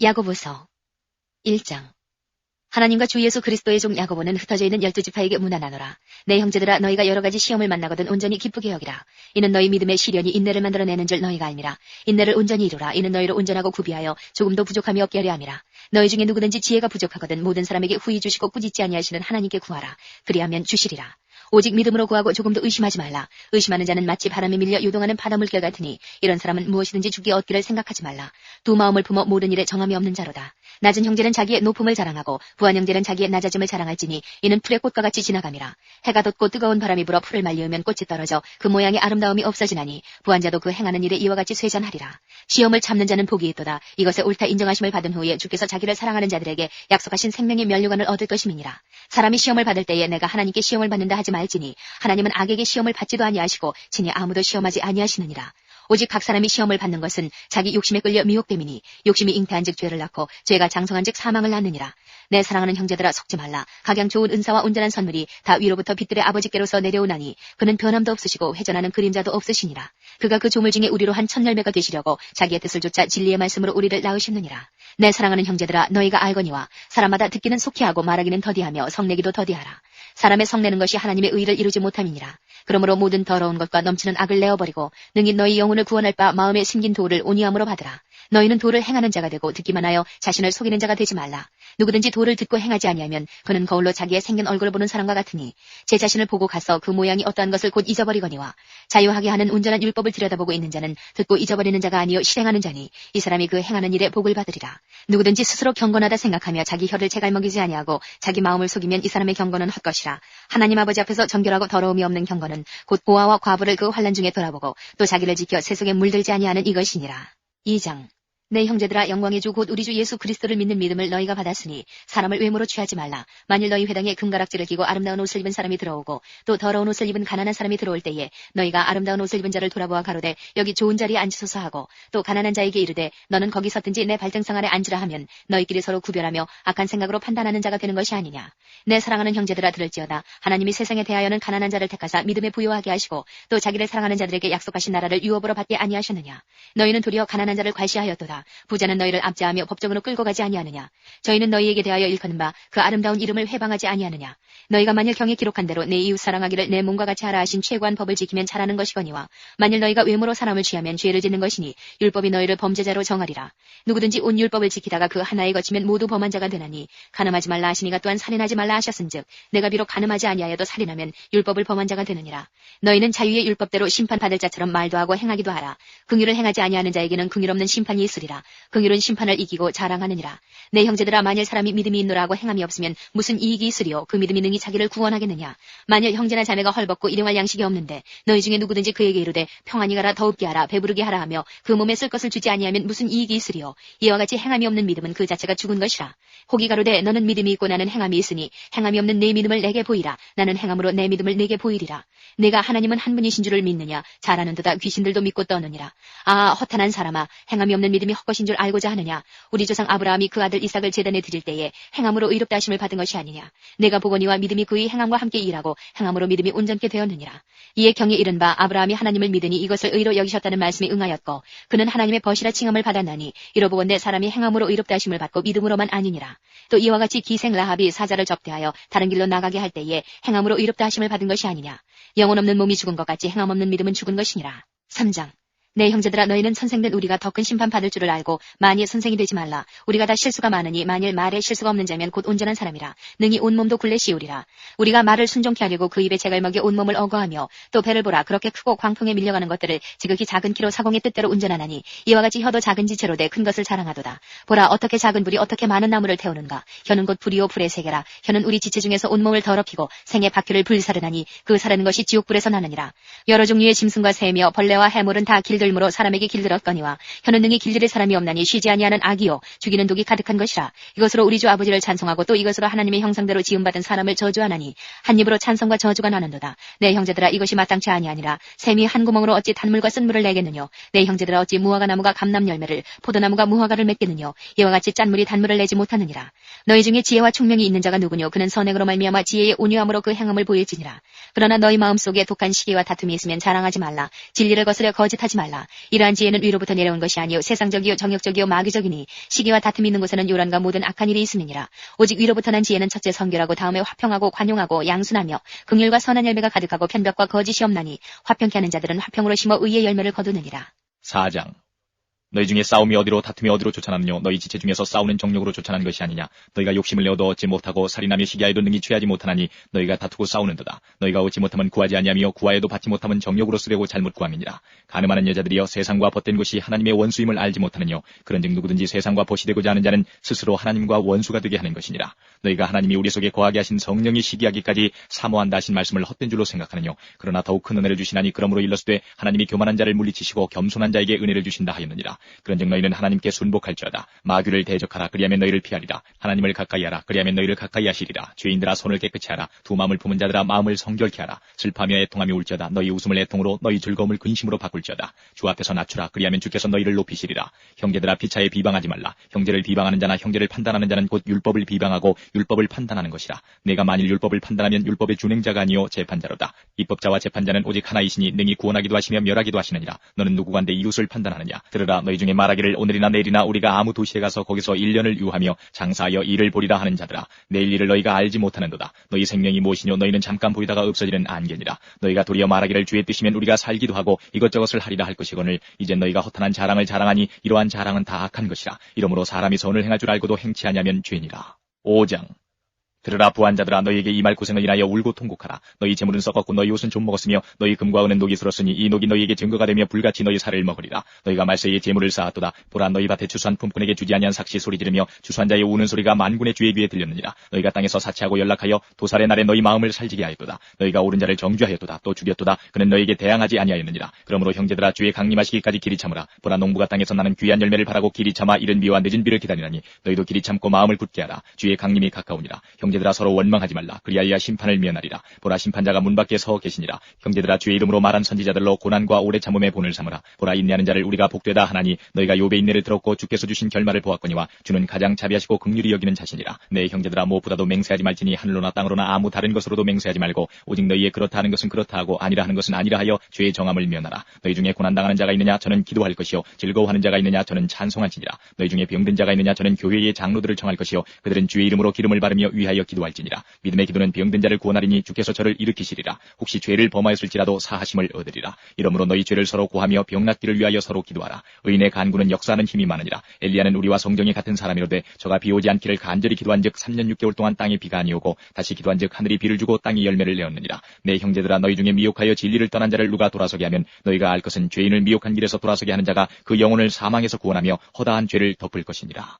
야고보서 1장. 하나님과 주 예수 그리스도의 종 야고보는 흩어져 있는 12지파에게 문안하노라. 내 형제들아, 너희가 여러 가지 시험을 만나거든 온전히 기쁘게 여기라. 이는 너희 믿음의 시련이 인내를 만들어내는 줄 너희가 알미라. 인내를 온전히 이루라. 이는 너희를 온전하고 구비하여 조금도 부족함이 없게 하려 함이라. 너희 중에 누구든지 지혜가 부족하거든 모든 사람에게 후히 주시고 꾸짖지 아니하시는 하나님께 구하라. 그리하면 주시리라. 오직 믿음으로 구하고 조금도 의심하지 말라. 의심하는 자는 마치 바람에 밀려 요동하는 바다 물결 같으니 이런 사람은 무엇이든지 주께 얻기를 생각하지 말라. 두 마음을 품어 모든 일에 정함이 없는 자로다. 낮은 형제는 자기의 높음을 자랑하고 부한 형제는 자기의 낮아짐을 자랑할지니 이는 풀의 꽃과 같이 지나감이라. 해가 돋고 뜨거운 바람이 불어 풀을 말리우면 꽃이 떨어져 그 모양의 아름다움이 없어지나니 부한 자도 그 행하는 일에 이와 같이 쇠잔하리라. 시험을 참는 자는 복이 있도다. 이것에 옳다 인정하심을 받은 후에 주께서 자기를 사랑하는 자들에게 약속하신 생명의 면류관을 얻을 것임이니라. 사람이 시험을 받을 때에 내가 하나님께 시험을 받는다 하지 말지니 하나님은 악에게 시험을 받지도 아니하시고 친히 아무도 시험하지 아니하시느니라. 오직 각 사람이 시험을 받는 것은 자기 욕심에 끌려 미혹됨이니 욕심이 잉태한즉 죄를 낳고 죄가 장성한즉 사망을 낳느니라. 내 사랑하는 형제들아, 속지 말라. 각양 좋은 은사와 온전한 선물이 다 위로부터 빛들의 아버지께로서 내려오나니 그는 변함도 없으시고 회전하는 그림자도 없으시니라. 그가 그 조물 중에 우리로 한 첫 열매가 되시려고 자기의 뜻을 좇아 진리의 말씀으로 우리를 낳으셨느니라. 내 사랑하는 형제들아, 너희가 알거니와 사람마다 듣기는 속히 하고 말하기는 더디하며 성내기도 더디하라. 사람의 성내는 것이 하나님의 의를 이루지 못함이니라. 그러므로 모든 더러운 것과 넘치는 악을 내어버리고 능히 너희 영혼을 구원할 바 마음에 심긴 도를 온유함으로 받으라. 너희는 도를 행하는 자가 되고 듣기만 하여 자신을 속이는 자가 되지 말라. 누구든지 도를 듣고 행하지 아니하면 그는 거울로 자기의 생긴 얼굴을 보는 사람과 같으니 제 자신을 보고 가서 그 모양이 어떠한 것을 곧 잊어버리거니와 자유하게 하는 온전한 율법을 들여다보고 있는 자는 듣고 잊어버리는 자가 아니요 실행하는 자니 이 사람이 그 행하는 일에 복을 받으리라. 누구든지 스스로 경건하다 생각하며 자기 혀를 제갈먹이지 아니하고 자기 마음을 속이면 이 사람의 경건은 헛것이라. 하나님 아버지 앞에서 정결하고 더러움이 없는 경건은 곧 보아와 과부를 그 환난 중에 돌아보고 또 자기를 지켜 세속에 물들지 아니하는 이것이니라. 2장. 내 형제들아, 영광의 주 곧 우리 주 예수 그리스도를 믿는 믿음을 너희가 받았으니 사람을 외모로 취하지 말라. 만일 너희 회당에 금가락지를 끼고 아름다운 옷을 입은 사람이 들어오고 또 더러운 옷을 입은 가난한 사람이 들어올 때에 너희가 아름다운 옷을 입은 자를 돌아보아 가로되 여기 좋은 자리에 앉으소서 하고 또 가난한 자에게 이르되 너는 거기 섰든지 내 발등상 아래 앉으라 하면 너희끼리 서로 구별하며 악한 생각으로 판단하는 자가 되는 것이 아니냐. 내 사랑하는 형제들아, 들을지어다. 하나님이 세상에 대하여는 가난한 자를 택하사 믿음에 부요하게 하시고 또 자기를 사랑하는 자들에게 약속하신 나라를 유업으로 받게 아니하셨느냐. 너희는 도리어 가난한 자를 괄시하였도다. 부자는 너희를 압제하며 법정으로 끌고 가지 아니하느냐. 저희는 너희에게 대하여 일컫는 바 그 아름다운 이름을 회방하지 아니하느냐. 너희가 만일 경에 기록한 대로 내 이웃 사랑하기를 내 몸과 같이 하라 하신 최고한 법을 지키면 잘하는 것이거니와 만일 너희가 외모로 사람을 취하면 죄를 짓는 것이니 율법이 너희를 범죄자로 정하리라. 누구든지 온 율법을 지키다가 그 하나에 거치면 모두 범한 자가 되나니 간음하지 말라 하시니가 또한 살인하지 말라 하셨은즉 내가 비록 간음하지 아니하여도 살인하면 율법을 범한 자가 되느니라. 너희는 자유의 율법대로 심판받을 자처럼 말도 하고 행하기도 하라. 긍휼을 행하지 아니하는 자에게는 긍휼 없는 심판이 있으리라. 긍휼은 심판을 이기고 자랑하느니라. 내 형제들아, 만일 사람이 믿음이 있노라 하고 행함이 없으면 무슨 이익이 있으리요. 그 믿음이 능히 자기를 구원하겠느냐. 만일 형제나 자매가 헐벗고 일용할 양식이 없는데 너희 중에 누구든지 그에게 이르되 평안히 가라, 더웁게 하라, 배부르게 하라 하며 그 몸에 쓸 것을 주지 아니하면 무슨 이익이 있으리요. 이와 같이 행함이 없는 믿음은 그 자체가 죽은 것이라. 혹이 가로되 너는 믿음이 있고 나는 행함이 있으니 행함이 없는 내 믿음을 내게 보이라. 나는 행함으로 내 믿음을 내게 보이리라. 내가 하나님은 한 분이신 줄을 믿느냐. 잘하는 듯다 귀신들도 믿고 떠느니라. 아, 허탄한 사람아, 행함이 없는 믿음이 헛것인 줄 알고자 하느냐. 우리 조상 아브라함이 그 아들 이삭을 제단에 드릴 때에 행함으로 의롭다 하심을 받은 것이 아니냐. 내가 보거니와 믿음이 그의 행함과 함께 일하고 행함으로 믿음이 온전케 되었느니라. 이에 경에 이른 바 아브라함이 하나님을 믿으니 이것을 의로 여기셨다는 말씀이 응하였고 그는 하나님의 벗이라 칭함을 받았나니 이로 보건대 사람이 행함으로 의롭다 하심을 받고 믿음으로만 아니니라. 또 이와 같이 기생 라합이 사자를 접대하여 다른 길로 나가게 할 때에 행함으로 의롭다 하심을 받은 것이 아니냐. 영혼 없는 몸이 죽은 것 같이 행함 없는 믿음은 죽은 것이니라. 3장. 내 형제들아, 너희는 선생된 우리가 더 큰 심판 받을 줄을 알고 만일 선생이 되지 말라. 우리가 다 실수가 많으니 만일 말에 실수가 없는 자면 곧 온전한 사람이라. 능히 온몸도 굴레 씌우리라. 우리가 말을 순종케 하려고 그 입에 제갈먹여 온몸을 어거하며 또 배를 보라. 그렇게 크고 광풍에 밀려가는 것들을 지극히 작은 키로 사공의 뜻대로 운전하나니 이와 같이 혀도 작은 지체로 돼 큰 것을 자랑하도다. 보라, 어떻게 작은 불이 어떻게 많은 나무를 태우는가. 혀는 곧 불이요 불의 세계라. 혀는 우리 지체 중에서 온몸을 더럽히고 생의 바퀴를 불사르나니 그 사르는 것이 지옥불에서 나느니라. 여러 종류의 짐승과 새며 벌레와 해물은 다 길들므로 사람에게 길들었거니와 혀는 능히 길들일 사람이 없나니 쉬지 아니하는 악이요 죽이는 독이 가득한 것이라. 이것으로 우리 주 아버지를 찬송하고 또 이것으로 하나님의 형상대로 지음받은 사람을 저주하나니 한 입으로 찬송과 저주가 나는도다. 내 형제들아, 이것이 마땅치 아니하니라. 샘이 한 구멍으로 어찌 단물과 쓴물을 내겠느뇨. 내 형제들아, 어찌 무화과 나무가 감람 열매를 포도나무가 무화과를 맺겠느뇨. 이와 같이 짠물이 단물을 내지 못하느니라. 너희 중에 지혜와 총명이 있는 자가 누구뇨. 그는 선행으로 말미암아 지혜의 온유함으로 그 행함을 보일지니라. 그러나 너희 마음속에 독한 시기와 다툼이 있으면 자랑하지 말라. 진리를 거스려 거짓하지 말라. 있느니라. 이러한 지혜는 위로부터 내려온 것이 아니요 세상적이요 정욕적이요 마귀적이니 시기와 다툼이 있는 곳에는 요란과 모든 악한 일이 있음이니라. 오직 위로부터 난 지혜는 첫째 선결하고 다음에 화평하고 관용하고 양순하며 긍휼과 선한 열매가 가득하고 편벽과 거짓이 없나니 화평케 하는 자들은 화평으로 심어 의의 열매를 거두느니라. 4장. 너희 중에 싸움이 어디로 다툼이 어디로 쫓아나느뇨 너희 지체 중에서 싸우는 정욕으로 쫓아난 것이 아니냐. 너희가 욕심을 내어도 얻지 못하고 살인하며 시기하여도 능히 취하지 못하나니 너희가 다투고 싸우는도다. 너희가 얻지 못하면 구하지 아니하며 구하여도 받지 못하면 정욕으로 쓰려고 잘못 구함이니라. 가늠하는 여자들이여 세상과 벗된 것이 하나님의 원수임을 알지 못하느뇨. 그런즉 누구든지 세상과 벗이 되고자 하는 자는 스스로 하나님과 원수가 되게 하는 것이니라. 너희가 하나님이 우리 속에 거하게 하신 성령이 시기하기까지 사모한다 하신 말씀을 헛된 줄로 생각하느뇨. 그러나 더욱 큰 은혜를 주시나니 그러므로 일러스되 하나님이 교만한 자를 물리치시고 겸손한 자에게 은혜를 주신다 하였느니라. 그런즉 너희는 하나님께 순복할지어다. 마귀를 대적하라. 그리하면 너희를 피하리라. 하나님을 가까이 하라. 그리하면 너희를 가까이 하시리라. 죄인들아 손을 깨끗이 하라. 두 마음을 품은 자들아 마음을 성결케 하라. 슬퍼하며 애통하며 울지어다. 너희 웃음을 애통으로 너희 즐거움을 근심으로 바꿀지어다. 주 앞에서 낮추라. 그리하면 주께서 너희를 높이시리라. 형제들아 피차에 비방하지 말라. 형제를 비방하는 자나 형제를 판단하는 자는 곧 율법을 비방하고 율법을 판단하는 것이라. 내가 만일 율법을 판단하면 율법의 준행자가 아니요 재판자로다. 입법자와 재판자는 오직 하나이시니 능히 구원하기도 하시며 멸하기도 하시느니라. 너는 누구간데 이웃을 판단하느냐. 들으라. 너희 중에 말하기를 오늘이나 내일이나 우리가 아무 도시에 가서 거기서 1년을 유하며 장사하여 일을 보리라 하는 자들아. 내일 일을 너희가 알지 못하는도다. 너희 생명이 무엇이뇨. 너희는 잠깐 보이다가 없어지는 안개니라. 너희가 도리어 말하기를 주의 뜻이면 우리가 살기도 하고 이것저것을 하리라 할 것이거늘 이제 너희가 허탄한 자랑을 자랑하니 이러한 자랑은 다 악한 것이라. 이러므로 사람이 선을 행할 줄 알고도 행치 아니하면 죄니라. 5장. 들으라 부한자들아 너희에게 이 말 고생을 인하여 울고 통곡하라. 너희 재물은 썩었고 너희 옷은 좀 먹었으며 너희 금과 은은 녹이 슬었으니 이 녹이 너희에게 증거가 되며 불같이 너희 살을 먹으리라. 너희가 말세에 재물을 쌓았도다. 보라 너희 밭에 추수한 품꾼에게 주지 아니한 삭시 소리 지르며 추수한 자의 우는 소리가 만군의 주의 귀에 들렸느니라. 너희가 땅에서 사치하고 연락하여 도살의 날에 너희 마음을 살지게 하였도다. 너희가 옳은 자를 정죄하였도다. 또 죽였도다. 그는 너희에게 대항하지 아니하였느니라. 그러므로 형제들아 주의 강림하시기까지 길이 참으라. 보라 농부가 땅에서 나는 귀한 열매를 바라고 길이 참아 이른 비와 늦은 비를 기다리나니 너희도 길이 참고 마음을 굳게 하라. 주의 강림이 가까우니라. 형제들아 서로 원망하지 말라. 그리하여 심판을 면하리라. 보라 심판자가 문 밖에 서 계시니라. 형제들아 주의 이름으로 말한 선지자들로 고난과 오래 참음의 본을 삼으라. 보라 인내하는 자를 우리가 복되다 하나니 너희가 욥의 인내를 들었고 주께서 주신 결말을 보았거니와 주는 가장 자비하시고 긍휼히 여기는 자신이라. 내 형제들아 무엇보다도 맹세하지 말지니 하늘로나 땅으로나 아무 다른 것으로도 맹세하지 말고 오직 너희의 그렇다 하는 것은 그렇다 하고 아니라 하는 것은 아니라 하여 죄의 정함을 면하라. 너희 중에 고난당하는 자가 있느냐 저는 기도할 것이요 즐거워하는 자가 있느냐 저는 찬송할지니라. 너희 중에 병든 자가 있느냐 저는 교회의 장로들을 청할 것이요 그들은 주의 이름으로 기름을 바르며 위하여 기도할지니라. 믿음의 기도는 병든 자를 구원하리니 주께서 저를 일으키시리라. 혹시 죄를 범하였을지라도 사하심을 얻으리라. 이러므로 너희 죄를 서로 고하며 병낫기를 위하여 서로 기도하라. 의인의 간구는 역사하는 힘이 많으니라. 엘리야는 우리와 성경이 같은 사람이로되 저가 비 오지 않기를 간절히 기도한즉 3년 6개월 동안 땅에 비가 아니오고 다시 기도한즉 하늘이 비를 주고 땅이 열매를 내었느니라. 내 형제들아 너희 중에 미혹하여 진리를 떠난 자를 누가 돌아서게 하면 너희가 알 것은 죄인을 미혹한 길에서 돌아서게 하는 자가 그 영혼을 사망에서 구원하며 허다한 죄를 덮을 것이니라.